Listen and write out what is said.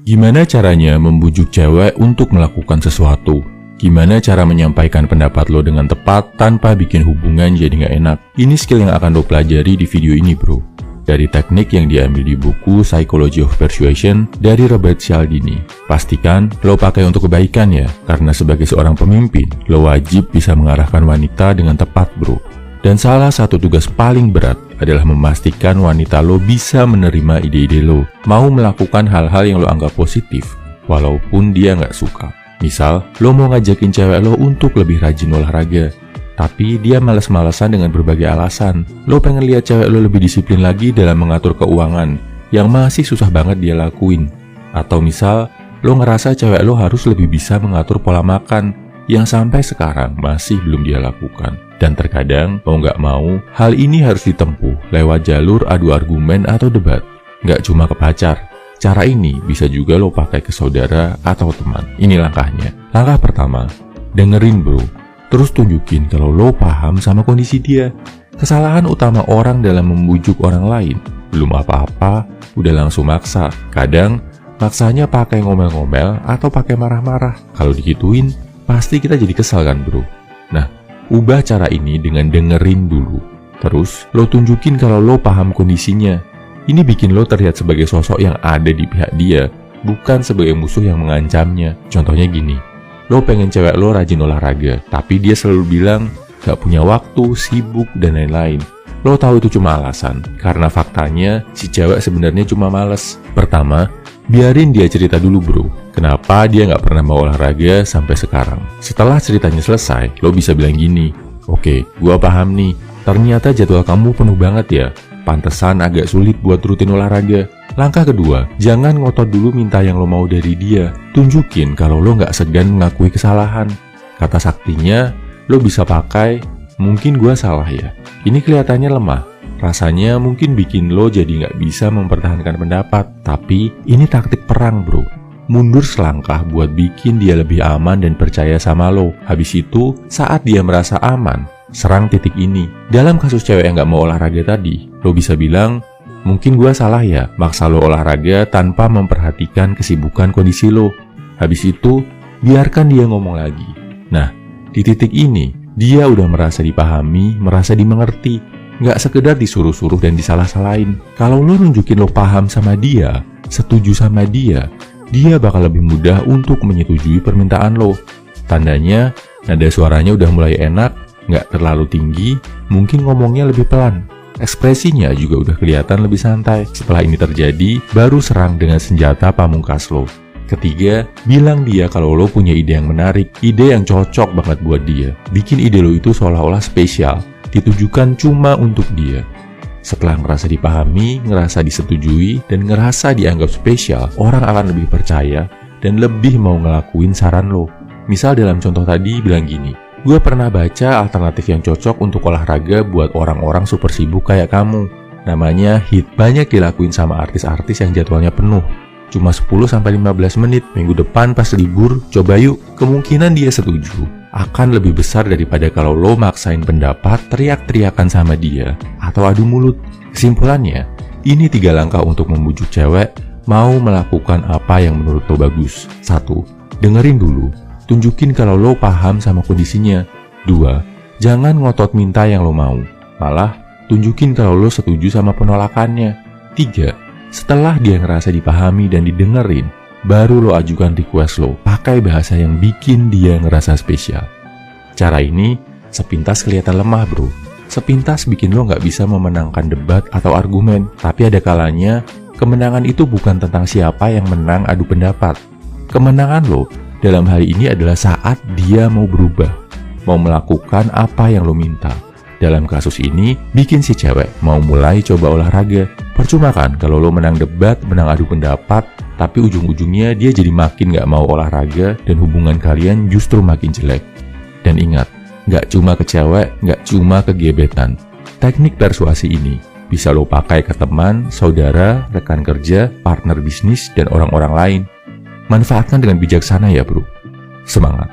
Gimana caranya membujuk cewek untuk melakukan sesuatu? Gimana cara menyampaikan pendapat lo dengan tepat tanpa bikin hubungan jadi nggak enak? Ini skill yang akan lo pelajari di video ini bro. Dari teknik yang diambil di buku Psychology of Persuasion dari Robert Cialdini. Pastikan lo pakai untuk kebaikan ya, karena sebagai seorang pemimpin, lo wajib bisa mengarahkan wanita dengan tepat bro. Dan salah satu tugas paling berat adalah memastikan wanita lo bisa menerima ide-ide lo, mau melakukan hal-hal yang lo anggap positif, walaupun dia nggak suka. Misal, lo mau ngajakin cewek lo untuk lebih rajin olahraga, tapi dia males-malesan dengan berbagai alasan. Lo pengen lihat cewek lo lebih disiplin lagi dalam mengatur keuangan, yang masih susah banget dia lakuin. Atau misal, lo ngerasa cewek lo harus lebih bisa mengatur pola makan, yang sampai sekarang masih belum dia lakukan. Dan terkadang, mau nggak mau, hal ini harus ditempuh lewat jalur adu argumen atau debat. Nggak cuma ke pacar. Cara ini bisa juga lo pakai ke saudara atau teman. Ini langkahnya. Langkah pertama, dengerin bro. Terus tunjukin kalau lo paham sama kondisi dia. Kesalahan utama orang dalam membujuk orang lain, belum apa-apa, udah langsung maksa. Kadang, maksanya pakai ngomel-ngomel atau pakai marah-marah. Kalau digituin, pasti kita jadi kesal kan bro. Nah, ubah cara ini dengan dengerin dulu. Terus, lo tunjukin kalau lo paham kondisinya. Ini bikin lo terlihat sebagai sosok yang ada di pihak dia, bukan sebagai musuh yang mengancamnya. Contohnya gini, lo pengen cewek lo rajin olahraga, tapi dia selalu bilang gak punya waktu, sibuk, dan lain-lain. Lo tahu itu cuma alasan, karena faktanya si cewek sebenarnya cuma males. Pertama, biarin dia cerita dulu bro, kenapa dia gak pernah mau olahraga sampai sekarang. Setelah ceritanya selesai, lo bisa bilang gini, oke, gua paham nih, ternyata jadwal kamu penuh banget ya, pantesan agak sulit buat rutin olahraga. Langkah kedua, jangan ngotot dulu minta yang lo mau dari dia. Tunjukin kalau lo gak segan mengakui kesalahan. Kata saktinya, lo bisa pakai, mungkin gua salah ya. Ini kelihatannya lemah. Rasanya mungkin bikin lo jadi gak bisa mempertahankan pendapat. Tapi ini taktik perang bro. Mundur selangkah buat bikin dia lebih aman dan percaya sama lo. Habis itu, saat dia merasa aman, serang titik ini. Dalam kasus cewek yang gak mau olahraga tadi, lo bisa bilang, mungkin gua salah ya, maksa lo olahraga tanpa memperhatikan kesibukan kondisi lo. Habis itu, biarkan dia ngomong lagi. Nah, di titik ini, dia udah merasa dipahami, merasa dimengerti. Gak sekedar disuruh-suruh dan disalah-salahin. Kalau lo nunjukin lo paham sama dia, setuju sama dia bakal lebih mudah untuk menyetujui permintaan lo. Tandanya, nada suaranya udah mulai enak, gak terlalu tinggi, mungkin ngomongnya lebih pelan. Ekspresinya juga udah kelihatan lebih santai. Setelah ini terjadi, baru serang dengan senjata pamungkas lo. Ketiga, bilang dia kalau lo punya ide yang menarik, ide yang cocok banget buat dia. Bikin ide lo itu seolah-olah spesial, ditujukan cuma untuk dia. Setelah ngerasa dipahami, ngerasa disetujui, dan ngerasa dianggap spesial, orang akan lebih percaya dan lebih mau ngelakuin saran lo. Misal dalam contoh tadi bilang gini, gue pernah baca alternatif yang cocok untuk olahraga buat orang-orang super sibuk kayak kamu. Namanya HIIT, banyak dilakuin sama artis-artis yang jadwalnya penuh. Cuma 10-15 menit, minggu depan pas libur, coba yuk. Kemungkinan dia setuju akan lebih besar daripada kalau lo maksain pendapat, teriak-teriakan sama dia, atau adu mulut. Kesimpulannya, ini 3 langkah untuk membujuk cewek mau melakukan apa yang menurut lo bagus. 1. Dengerin dulu. Tunjukin kalau lo paham sama kondisinya. 2. Jangan ngotot minta yang lo mau. Malah, tunjukin kalau lo setuju sama penolakannya. 3. Setelah dia ngerasa dipahami dan didengerin, baru lo ajukan request lo. Pakai bahasa yang bikin dia ngerasa spesial. Cara ini, sepintas kelihatan lemah bro. Sepintas bikin lo nggak bisa memenangkan debat atau argumen. Tapi ada kalanya, kemenangan itu bukan tentang siapa yang menang adu pendapat. Kemenangan lo dalam hal ini adalah saat dia mau berubah, mau melakukan apa yang lo minta. Dalam kasus ini, bikin si cewek mau mulai coba olahraga. Percuma kan kalau lo menang debat, menang adu pendapat, tapi ujung-ujungnya dia jadi makin gak mau olahraga dan hubungan kalian justru makin jelek. Dan ingat, gak cuma ke cewek, gak cuma ke gebetan. Teknik persuasi ini bisa lo pakai ke teman, saudara, rekan kerja, partner bisnis, dan orang-orang lain. Manfaatkan dengan bijaksana ya bro. Semangat!